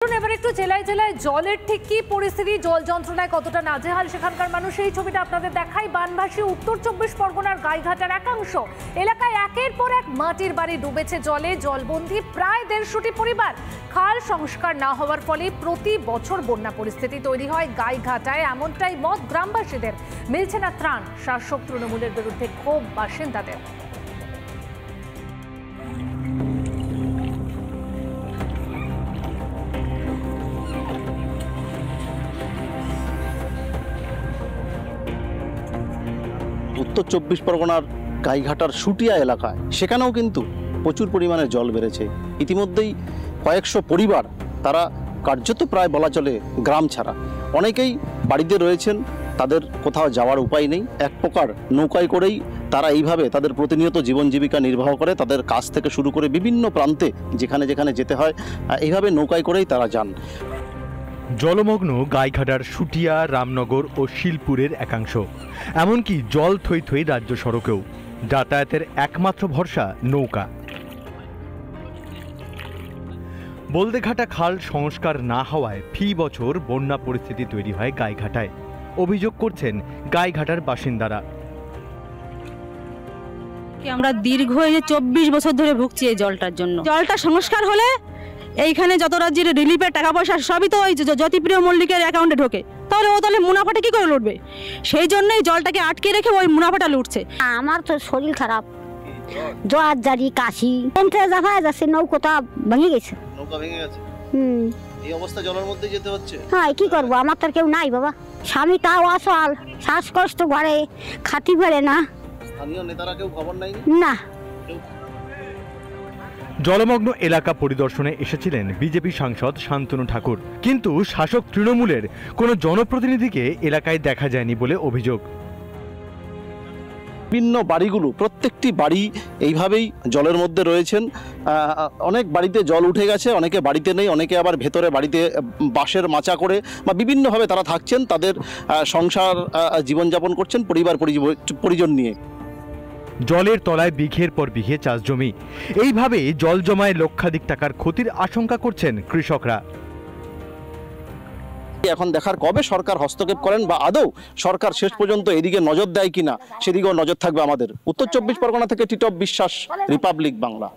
এবার একটু জেলায় জেলায় জলের ঠিক কি পরিস্থিতি, জল যন্ত্রণায় কতটা নাজেহাল সেখানকার মানুষ, এই ছবিটা আপনাদের দেখাই। বানভাসী উত্তর 24 পরগনার গাইঘাটার একাংশ এলাকায় একের পর এক মাটির বাড়ি ডুবেছে জলে, জলবন্দী প্রায় 150টি পরিবার। খাল সংস্কার না হওয়ার ফলে প্রতি বছর বন্যা পরিস্থিতি তৈরি হয় গাইঘাটায়, এমনটাই মত গ্রামবাসীদের। মিলছে না ত্রাণ, শাসক তৃণমূলের বিরুদ্ধে ক্ষোভ বাসিন্দাদের। উত্তর 24 পরগনার গাইঘাটার শুটিয়া এলাকায় সেখানেও কিন্তু প্রচুর পরিমাণে জল বেড়েছে। ইতিমধ্যেই কয়েকশো পরিবার, তারা কার্যত প্রায় বলা চলে গ্রাম ছাড়া। অনেকেই বাড়িতে রয়েছেন, তাদের কোথাও যাওয়ার উপায় নেই। এক প্রকার নৌকায় করেই তারা এইভাবে তাদের প্রতিনিয়ত জীবন জীবিকা নির্বাহ করে। তাদের কাজ থেকে শুরু করে বিভিন্ন প্রান্তে যেখানে যেখানে যেতে হয়, এইভাবে নৌকায় করেই তারা যান। জলমগ্ন গাইঘাটার শুটিয়া, রামনগর ও শিলপুরের একাংশ, এমনকি জল থই থই রাজ্য সড়কেও। যাতায়াতের একমাত্র ভরসা নৌকা। বলদেঘাটা খাল সংস্কার না হওয়ায় ফি বছর বন্যা পরিস্থিতি তৈরি হয় গাইঘাটায়। অভিযোগ করছেন গাইঘাটার বাসিন্দারা। আমরা দীর্ঘ 24 বছর ধরে ভুগছি এই জলটার জন্য। জলটা সংস্কার হলে এইখানে যত রাজ্যের রিলিফের টাকা পয়সা সবই তো ওই জ্যোতিপ্রিয় মল্লিকের অ্যাকাউন্টে ঢোকে, তাহলে মুনাফাটা কি করে লুটবে? সেই জন্যই জলটাকে আটকে রেখে ওই মুনাফাটা লুটছে। আমার তো শরীর খারাপ, জ্বর জারি কাশি, জাফায় যাচ্ছে, নৌকোটা ভেঙে গেছে। নৌকা ভেঙে গেছে? এই অবস্থা জলের মধ্যে যেতে হচ্ছে। হ্যাঁ, কি করবো, আমার তো কেউ নাই বাবা। স্বামী তাও অসল, শ্বাসকষ্ট করে, খাতি পারে না। স্থানীয় নেতারা কেউ খবর নেয়নি? না। জলমগ্ন এলাকা পরিদর্শনে এসেছিলেন বিজেপি সাংসদ শান্তনু ঠাকুর, কিন্তু শাসক তৃণমূলের কোনো জনপ্রতিনিধিকে এলাকায় দেখা যায়নি বলে অভিযোগ। বিভিন্ন বাড়িগুলো, প্রত্যেকটি বাড়ি এইভাবেই জলের মধ্যে রয়েছেন। অনেক বাড়িতে জল উঠে গেছে, অনেকে বাড়িতে নেই, অনেকে আবার ভেতরে বাড়িতে বাঁশের মাচা করে বা বিভিন্নভাবে তারা থাকছেন, তাদের সংসার জীবনযাপন করছেন পরিবার পরিজন নিয়ে। জলের তলায় বিঘের পর বিঘে চাষ জমি, এইভাবে জল জমায় লক্ষাধিক টাকার ক্ষতির আশঙ্কা করছেন কৃষকরা। এখন দেখার কবে সরকার হস্তক্ষেপ করেন বা আদৌ সরকার শেষ পর্যন্ত এদিকে নজর দেয় কিনা, সেদিকেও নজর থাকবে আমাদের। উত্তর 24 পরগনা থেকে টিটপ বিশ্বাস, রিপাবলিক বাংলা।